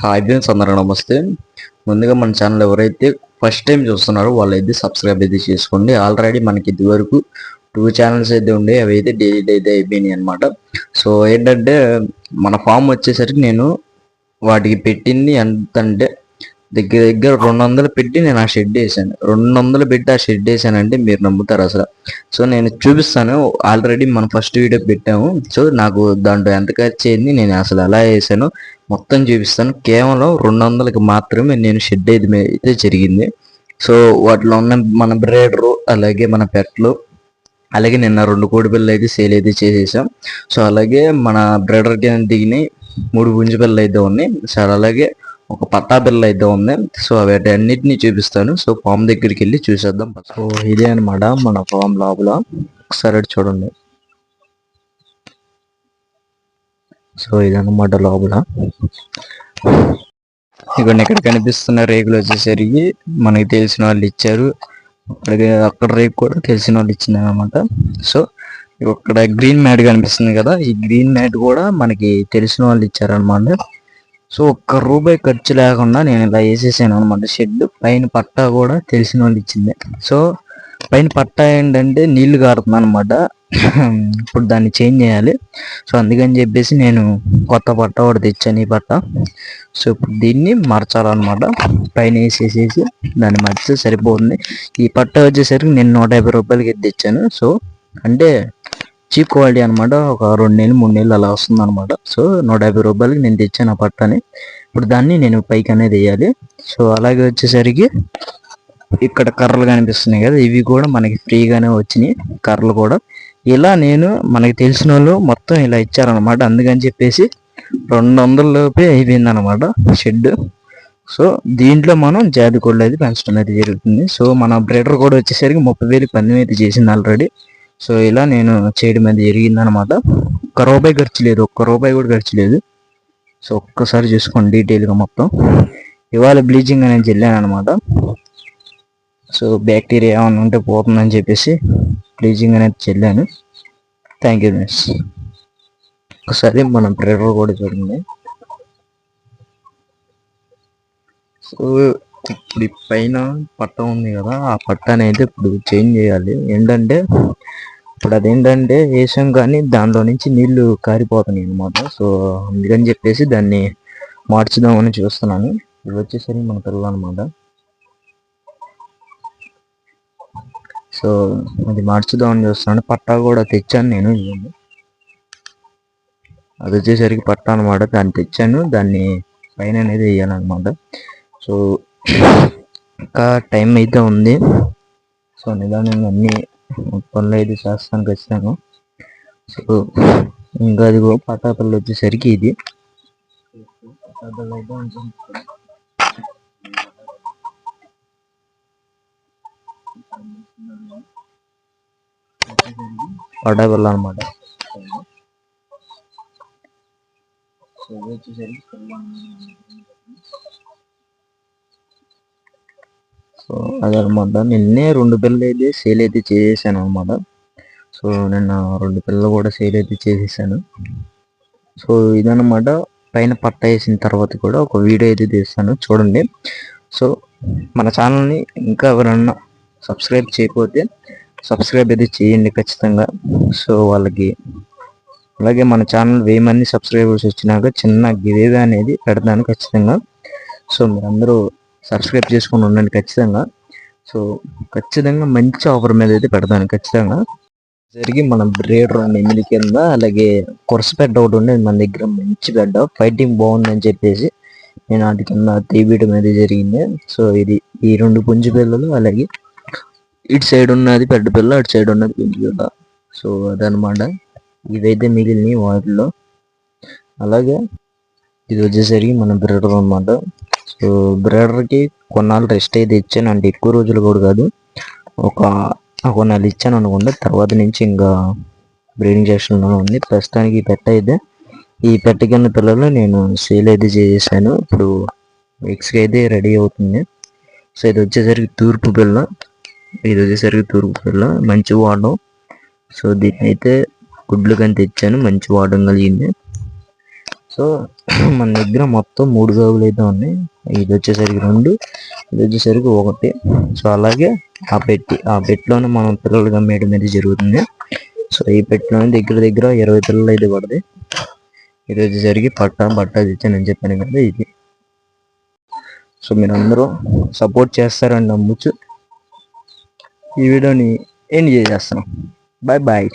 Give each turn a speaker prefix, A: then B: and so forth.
A: Hi friends, అందరూ నమస్తే. ముందుగా మన ఛానల్ ఎవరైతే ఫస్ట్ టైం చూస్తున్నారో వాళ్ళైతే సబ్స్క్రైబ్ అయితే చేసుకోండి. ఆల్రెడీ మనకి ఇదివరకు 2 ఛానల్స్ అయితే ఉండే, అవి అయితే డిలీట్ అయితే అయిపోయినాయి అనమాట. సో ఏంటంటే మన ఫామ్ వచ్చేసరికి నేను వాటికి పెట్టింది ఎంతంటే దగ్గర దగ్గర 200 పెట్టి నేను ఆ షెడ్ వేసాను. 200 పెట్టి ఆ షెడ్ వేసానంటే మీరు నమ్ముతారు అసలు. సో నేను చూపిస్తాను. ఆల్రెడీ మనం ఫస్ట్ వీడియో పెట్టాము. సో నాకు దాంట్లో ఎంత ఖర్చు అయింది, నేను అసలు ఎలా వేసాను మొత్తం చూపిస్తాను. కేవలం 200కి మాత్రమే నేను షెడ్ అయితే జరిగింది. సో వాటిలో ఉన్న మన బ్రేడరు, అలాగే మన పెట్లు, అలాగే నిన్న 2 కోడి పిల్లలు అయితే సేల్ అయితే చేసేసాం. సో అలాగే మన బ్రేడర్ దిగిన 3 పుంజు పిల్లలు అయితే ఉన్నాయి సార్. అలాగే ఒక పట్టా పిల్ల అయితే ఉంది. సో వాటి అన్నిటినీ చూపిస్తాను. సో ఫామ్ దగ్గరికి వెళ్ళి చూసేద్దాం. సో ఇదే అనమాట మన ఫామ్ లోపల. ఒకసారి చూడండి. సో ఇదన్నమాట లోపల. ఇక్కడ కనిపిస్తున్న రేకులు వచ్చేసరికి మనకి తెలిసిన వాళ్ళు ఇచ్చారు. అక్కడ రేకు కూడా తెలిసిన వాళ్ళు ఇచ్చింది అనమాట. సో ఇక్కడ గ్రీన్ మ్యాట్ కనిపిస్తుంది కదా, ఈ గ్రీన్ మ్యాట్ కూడా మనకి తెలిసిన వాళ్ళు ఇచ్చారనమాట. సో ఒక్క రూపాయి ఖర్చు లేకుండా నేను ఇలా వేసేసాను అనమాట షెడ్. పైన పట్టా కూడా తెలిసిన వాళ్ళు ఇచ్చింది. సో పైన పట్టా ఏంటంటే నీళ్లు కారుతుంది అనమాట. ఇప్పుడు దాన్ని చేంజ్ చేయాలి. సో అందుకని చెప్పేసి నేను కొత్త పట్టా కూడా తెచ్చాను, ఈ పట్టా. సో ఇప్పుడు దీన్ని మార్చాలన్నమాట. పైన వేసేసేసి దాన్ని మార్చితే సరిపోతుంది. ఈ పట్టా వచ్చేసరికి నేను 150 రూపాయలకి తెచ్చాను. సో అంటే చీప్ క్వాలిటీ అనమాట. ఒక 2 నెలలు 3 నెలలు అలా వస్తుంది అనమాట. సో 150 రూపాయలకి నేను తెచ్చాను ఆ పట్టాని. ఇప్పుడు దాన్ని నేను పైకి అనేది వేయాలి. సో అలాగే వచ్చేసరికి ఇక్కడ కర్రలు కనిపిస్తున్నాయి కదా, ఇవి కూడా మనకి ఫ్రీగానే వచ్చినాయి కర్రలు కూడా. ఇలా నేను మనకి తెలిసిన వాళ్ళు మొత్తం ఇలా ఇచ్చారనమాట. అందుకని చెప్పేసి 200 లోపే అయిపోయింది అనమాట షెడ్. సో దీంట్లో మనం జాతి కోళ్ళు అయితే పెంచడం అయితే జరుగుతుంది. సో మన బ్రీడర్ కూడా వచ్చేసరికి 30,000 పందెం అయితే చేసింది ఆల్రెడీ. సో ఇలా నేను చేయడం అయితే జరిగింది అనమాట. ఒక్క రూపాయి ఖర్చు లేదు, ఒక్క రూపాయి కూడా ఖర్చు లేదు. సో ఒక్కసారి చూసుకోండి డీటెయిల్గా మొత్తం. ఇవాళ బ్లీచింగ్ అనేది చల్లాను అనమాట. సో బ్యాక్టీరియా ఏమైనా ఉంటే పోతుందని చెప్పేసి బ్లీచింగ్ అనేది చల్లాను. Thank you miss. ఒకసారి మన బ్రీడర్ కూడా చూడండి. సో ఇప్పుడు పైన పట్ట ఉంది కదా, ఆ పట్టాని అయితే ఇప్పుడు చేంజ్ చేయాలి. ఏంటంటే ఇప్పుడు అదేంటంటే వేసాం కానీ దానిలో నుంచి నీళ్లు కారిపోతున్నాయి అనమాట. సో అందుకని చెప్పేసి దాన్ని మార్చుదామని చూస్తున్నాను. ఇది వచ్చేసరికి మన పిల్లలు అనమాట. సో అది మార్చుదామని చూస్తున్నాను. పట్టా కూడా తెచ్చాను నేను. అది వచ్చేసరికి పట్టా అనమాట, దాన్ని తెచ్చాను. దాన్ని పైన అనేది వేయాలన్నమాట. సో ఇంకా టైం అయితే ఉంది. సో నిదానంగా అన్ని పనులు అయితే చేస్తాను ఖచ్చితంగా. సో ఇంకా అది పట్టాపల్లి వచ్చేసరికి ఇది పట్టాపల్లి అనమాట. సో వచ్చేసరికి సో అదనమాట. నిన్నే 2 పిల్లలు అయితే సేల్ అయితే చేసేసాను అనమాట. సో నిన్న 2 పిల్లలు కూడా సేల్ అయితే చేసేసాను. సో ఇదనమాట. పైన పట్ట వేసిన తర్వాత కూడా ఒక వీడియో అయితే తీస్తాను, చూడండి. సో మన ఛానల్ని ఇంకా ఎవరన్నా సబ్స్క్రైబ్ చేయకపోతే సబ్స్క్రైబ్ అయితే చేయండి ఖచ్చితంగా. సో వాళ్ళకి అలాగే మన ఛానల్ 1000 మంది సబ్స్క్రైబర్స్ వచ్చినాక చిన్న గివేవే అనేది పెడతాను ఖచ్చితంగా. సో మీరందరూ సబ్స్క్రైబ్ చేసుకొని ఉండండి ఖచ్చితంగా. సో ఖచ్చితంగా మంచి ఆఫర్ మీద అయితే పెడతాను ఖచ్చితంగా. జరిగి మన బ్రీడర్ 8 కింద, అలాగే కొరస బెడ్ ఒకటి ఉండేది మన దగ్గర, మంచి బెడ్, ఫైటింగ్ బాగుందని చెప్పేసి నేను వాటి కింద తీయడం అయితే జరిగింది. సో ఇది ఈ 2 పుంజు పిల్లలు, అలాగే ఇటు సైడ్ ఉన్నది పెద్ద పిల్ల, అటు సైడ్ ఉన్నది పుంజు పిల్ల. సో అదనమాట. ఇవైతే మిగిలినవి వాటిలో. అలాగే ఇది వచ్చేసరికి మన బ్రీడర్ అనమాట. సో బ్రీడర్కి కొన్నాళ్ళు రెస్ట్ అయితే ఇచ్చాను, అంటే ఎక్కువ రోజులు కూడా కాదు, ఒక నెల ఇచ్చాను అనుకోండి. తర్వాత నుంచి ఇంకా బ్రీడింగ్ సెక్షన్లో ఉంది. ప్రస్తుతానికి ఈ పెట్ట అయితే, ఈ పెట్ట కింద పిల్లలు నేను సేల్ అయితే చేసేసాను. ఇప్పుడు ఎగ్స్కి అయితే రెడీ అవుతుంది. సో ఇది వచ్చేసరికి తూర్పు పిల్ల, ఇది వచ్చేసరికి తూర్పు పిల్ల, మంచి వాడడం. సో దీన్ని అయితే గుడ్లు కానీ తెచ్చాను, మంచి వాడడం కలిగింది. సో మన దగ్గర మొత్తం 3 జాబులు అయితే ఉన్నాయి. ఇది వచ్చేసరికి 2, ఇది వచ్చేసరికి 1. సో అలాగే ఆ పెట్టిలోనే మనం పిల్లలు కమ్మేయడం అనేది జరుగుతుంది. సో ఈ పెట్టిలోనే దగ్గర దగ్గర 20 పిల్లలు అయితే పడతాయి. ఇది వచ్చేసరికి బట్ట తెచ్చానని చెప్పాను కదా ఇది. సో మీరు అందరూ సపోర్ట్ చేస్తారని నమ్మచ్చు. ఈ వీడియోని ఎండ్ చేసేస్తున్నాం. Bye bye.